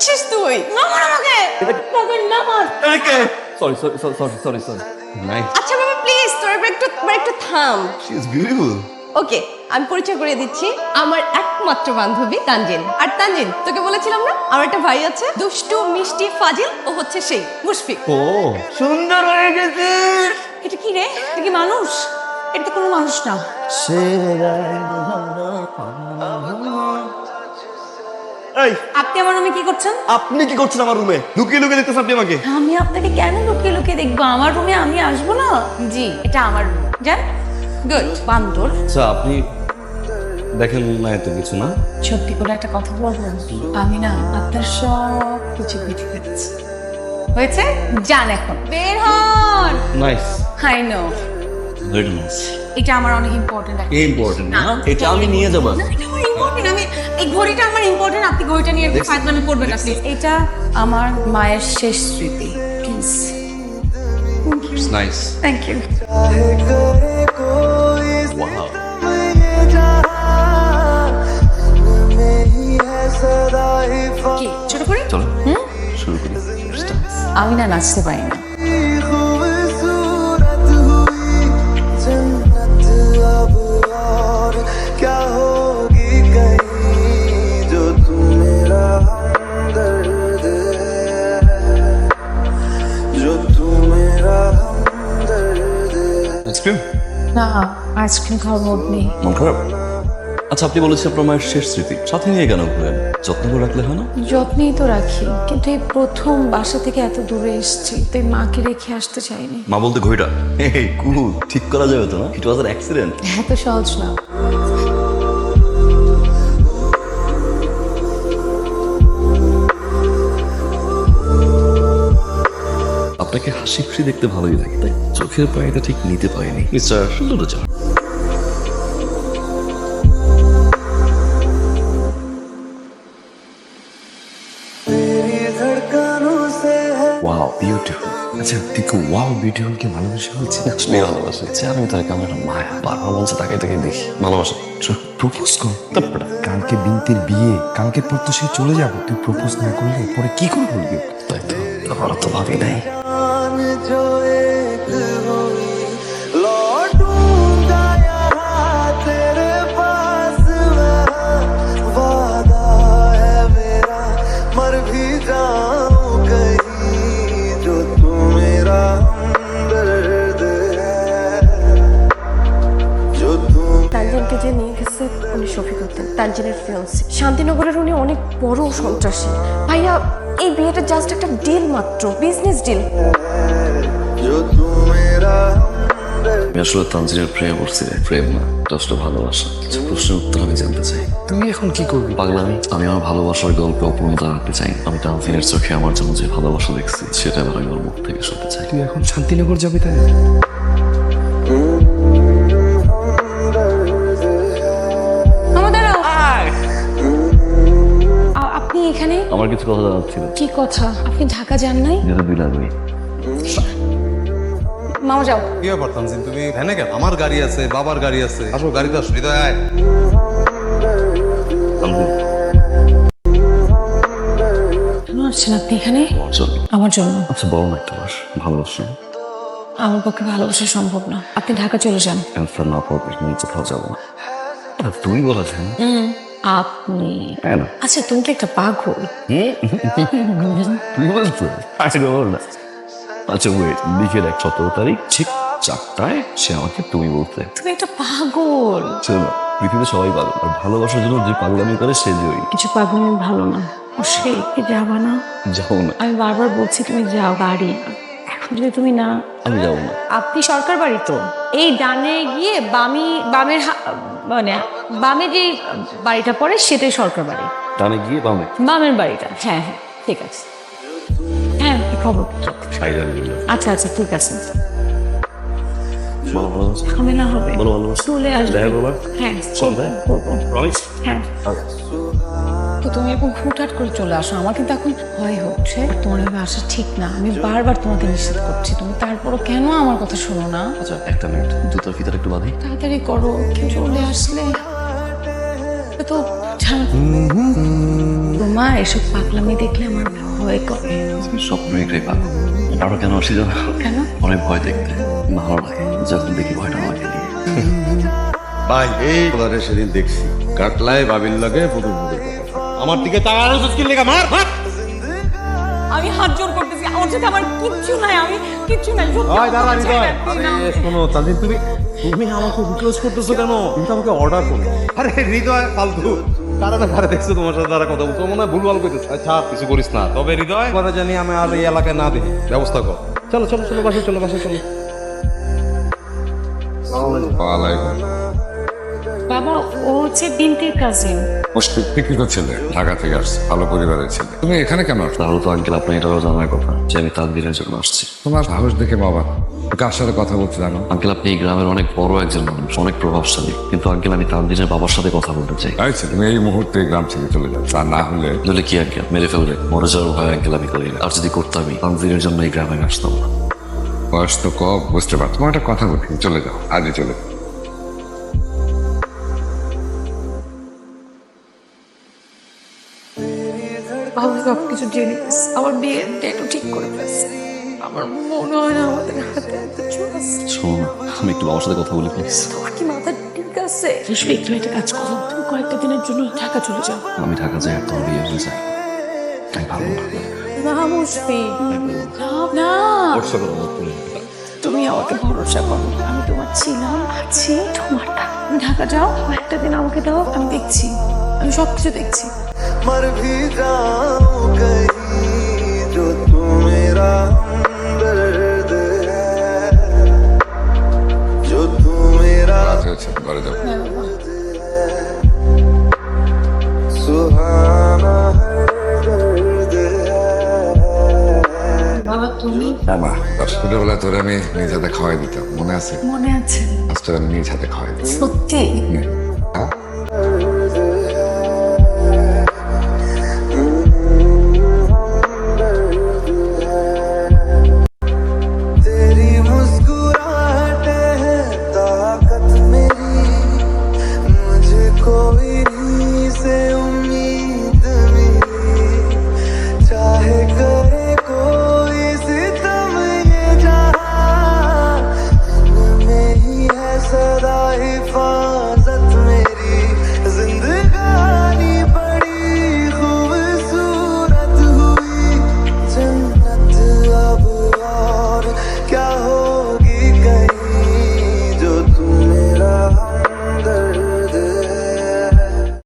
করছিস তুই? নামার আমাকে। নামার নামার। Sorry sorry sorry sorry sorry nice আচ্ছা বাবা প্লিজ তোর একটু থাম। শি ইজ বিউটিফুল ওকে আমি পরিচয় করে দিচ্ছি, আমার একমাত্র বান্ধবী তানজিন। আর তানজিন তোকে বলেছিলাম না আমার একটা ভাই আছে দুষ্টু মিষ্টি ফাজিল, ও হচ্ছে সেই মুশফিক। ও সুন্দর হয়ে গেছে এটা কি রে? এটা কি মানুষ? এটা তো কোনো মানুষ না। এই আপনি আমার রুমে কি করছেন? আপনি কি করছেন আমার রুমে? লুকিয়ে লুকিয়ে দেখতেছেন আপনি আমাকে? আমি আপনাকে কেন লুকিয়ে লুকিয়ে দেখবো? আমার রুমে আমি আসবো না? জি এটা আমার রুম। যান। গুড বান্দর। আচ্ছা আপনি দেখেন না এত কিছু না? সত্যি করে একটা কথা বলবো, আমি না আপনার সব কিছু বুঝে ফেলেছি। হয়েছে? যান এখন বের হন। Nice I know very nice এটা আমার অনেক ইম্পর্টেন্ট। ইম্পর্টেন্ট না এটা আমি নিয়ে যাব ইম্পর্টেন্ট, আমি এই ঘড়িটা আমার ইম্পর্টেন্ট। আপনি ঘড়িটা নিয়ে একটু ফাইজলামি করবেন না প্লিজ। এটা আমার মায়ের শেষ স্মৃতি, please. It's nice thank you. Wow কি ছোট করে? চলো শুরু করি আমি না নাচতে পারি না। আইসক্রিম না আইসক্রিম খাওয়ার মুড নেই। মন খারাপ? আচ্ছা আপনি বলেছেন আপনার মায়ের শেষ স্মৃতি, সাথে নিয়ে কেন ঘুরেন? যত্ন করে রাখলে হয় না? যত্নেই তো রাখি, কিন্তু এই প্রথম বাসা থেকে এত দূরে এসেছি, তাই মাকে রেখে আসতে চাইনি। মা বলতে ঘড়িটা এই কুল ঠিক করা যাবে তো না? ইট ওয়াজ অ্যান অ্যাক্সিডেন্ট। এত সহজ না। আপনাকে হাসি খুশি দেখতে ভালোই লাগে, তাই চোখের পানিটা ঠিক নিতে পারিনি মিস্টার সুন্দরচা। Wow beautiful. আচ্ছা তুই কি ওয়াও বিউটিফুল কে ভালোবাসে বলছিস? আসলে ভালোবাসে। আচ্ছা আমি তাকে আমার একটা মায়া বারবার বলছে তাকে তাকে দেখি ভালোবাসে। প্রপোজ কর। কালকে বিনতির বিয়ে, কালকের পর তো সে চলে যাবে। তুই প্রপোজ না করলে পরে কি করে বলবি? তাই তো আমার তো ভাবি নাই। তানজিনকে যে নিয়ে গেছে উনি শফিক উদ্দিন, তানজিনের ফিয়ান্সি। শান্তিনগরের উনি অনেক বড় সন্ত্রাসী। ভাইয়া এই বিয়েটা জাস্ট একটা ডিল মাত্র, বিজনেস ডিল। আমি আসলে তানজিনের প্রেমে পড়ছি রে। প্রেম না, এটা আসলে ভালোবাসা। কিছু প্রশ্নের উত্তর আমি জানতে চাই। তুমি এখন কি করবি? পাগলামি। আমি আমার ভালোবাসার গল্পে অপূর্ণতা রাখতে চাই। আমি তানজিনের চোখে আমার জন্য যে ভালোবাসা দেখছি সেটা এবার আমি ওর মুখ থেকে শুনতে চাই। তুই এখন শান্তিনগর যাবি তাই? আপনি এখানে? আমার কিছু কথা জানার ছিল। কি কথা? আপনি ঢাকা যান নাই? যেটা দুই লাগবে। মামা যাও। কি ব্যাপার তানজিন, তুমি ভ্যানে কেন? আমার গাড়ি আছে, বাবার গাড়ি আছে। আসো গাড়িতে আসো। হৃদয় আয়। তানজিন কেন আসছেন আপনি এখানে? আমার জন্য। আমার জন্য? আচ্ছা বলো না একটা মাস ভালোবাসা। আমার পক্ষে ভালোবাসা সম্ভব না। আপনি ঢাকা চলে যান। অ্যান্সার না পাওয়ার পর আমি কোথাও যাবো না। তুমি বলেছেন আপনি? হ্যাঁ না আচ্ছা তুমি তো একটা পাগল। তুই বলছো? আচ্ছা বল না। আচ্ছা ওয়েট, লিখে দেখ 17 তারিখ ঠিক 4টায় সে আমাকে তুমি বলতে। তুমি একটা পাগল। শোনো পৃথিবীতে সবাই পাগল, আর ভালোবাসার জন্য যে পাগলামি করে সে জয়ী। কিছু পাগল ভালো না। ও সেই যাবা না? যাও না। আমি বারবার বলছি তুমি যাও, বাড়ি। এখন যদি তুমি না। আমি যাবো না। আপনি সরকার বাড়ি তো এই ডানে গিয়ে বামের মানে বামে যে বাড়িটা পড়ে সেটাই সরকার বাড়ি। ডানে গিয়ে বামে বামের বাড়িটা। হ্যাঁ হ্যাঁ ঠিক আছে। হ্যাঁ কি খবর? সাইডার আচ্ছা আচ্ছা ঠিক আছে। বলো ভালোবাসা। ঝামেলা হবে। বলো ভালোবাসা। চলে আসবে। দেখা করবা? হ্যাঁ সন্ধ্যায়? করবো। প্রমিস? হ্যাঁ তো তুমি এখন হুটহাট করে চলে আসো, আমার কিন্তু এখন ভয় হচ্ছে। তোমার এভাবে আসা ঠিক না। আমি বারবার তোমাকে নিষেধ করছি, তুমি তারপরও কেন আমার কথা শোনো না? আচ্ছা একটা মিনিট, জুতার ফিতার একটু বাঁধি। তাড়াতাড়ি করো, কেউ চলে আসলে তো রোমা বাবা এসব পাগলামি দেখলে আমার ভয় করে। স্বপ্ন এটাই পাবো। আরো কেন আসি জানো? কেন? অনেক ভয় দেখতে ভালো লাগে যখন দেখি ভয়টা আমাকে নিয়ে। ভাই এই ওদের সেদিন দেখছি কাটলায় বাবির লাগে পুতুল পুতুল আমার দিকে তাকানো স্কিল লেখা মার মার আমি হাত জোর করতেছি, আমার সাথে আমার কিচ্ছু নাই, আমি কিচ্ছু নাই। ভাই দাঁড়া হৃদয় আরে শোনো তানজিন তুমি তুমি আমাকে রিকোয়েস্ট করতেছো কেন? তুমি তো আমাকে অর্ডার করো। আরে হৃদয় ফালতু কারা না কারা দেখছো তোমার সাথে তারা কথা বলছো মনে হয় ভুলভাল করতেছে। আচ্ছা কিছু করিস না, তবে হৃদয় কথা জানি আমি আর এই এলাকায় না দেখি ব্যবস্থা কর। চলো চলো চলো বাসায় চলো বাসায় চলো। বাবা ও হচ্ছে বিনতির কাজিন। শিক্ষিত ছেলে, ঢাকা থেকে আসছে, ভালো পরিবারের ছেলে। তুমি এখানে কেন আসছো? তাহলে তো আঙ্কেল আপনার এটাও জানার কথা যে আমি তানভীরের জন্য আসছি। তোমার সাহস দেখে বাবা কার সাথে কথা বলতে জানো? আঙ্কেল আপনি এই গ্রামের অনেক বড় একজন মানুষ, অনেক প্রভাবশালী, কিন্তু আঙ্কেল আমি তানভীরের বাবার সাথে কথা বলতে চাই। আচ্ছা তুমি এই মুহূর্তে এই গ্রাম থেকে চলে যাও, তা না হলে বলে কি আঙ্কেল মেরে ফেলবে? মরে যাওয়ার ভয় আঙ্কেল আমি করি না। আর যদি করতামই তানভীরের জন্য এই গ্রামে আমি আসতাম না। বয়স তো কম, বুঝতে পারছো। তোমার একটা কথা বলি, চলে যাও, আজই চলে যাও। বাবা সবকিছু জেনে গেছে, আমার বিয়ের ডেটও ঠিক করে ফেলছে। আমার মনে হয় না আমাদের হাতে কিছু আছে। শোনো না, আমি একটু বাবার সাথে কথা বলি প্লিজ। তোমার কি মাথা ঠিক আছে? আসলে তুমি একটা কাজ করো, তুমি কয়েকটা দিনের জন্য ঢাকা চলে যাও। আমি ঢাকা যাই আর তোমার বিয়ে হয়ে যায়, আমি ভালো না। না মুশফি, না তুমি আমাকে ভরসা করো, আমি তোমার ছিলাম, আছি, তোমার থাক। তুমি ঢাকা যাও, কয়েকটা দিন আমাকে দাও, আমি দেখছি, আমি সবকিছু দেখছি। मर भी जाऊं कहीं जो तू मेरा हमदर्द है जो तू मेरा রাত হয়েছে, ঘরে যাও। सुहाना है दर्द है বাবা তুমি হ্যাঁ মা, ছোটবেলায় তোরে আমি নিজ হাতে খাওয়াই দিতাম, মনে আছে? মনে আছে? আজ তোরে আমি নিজ হাতে খাওয়াই দিচ্ছি। সত্যি? নে।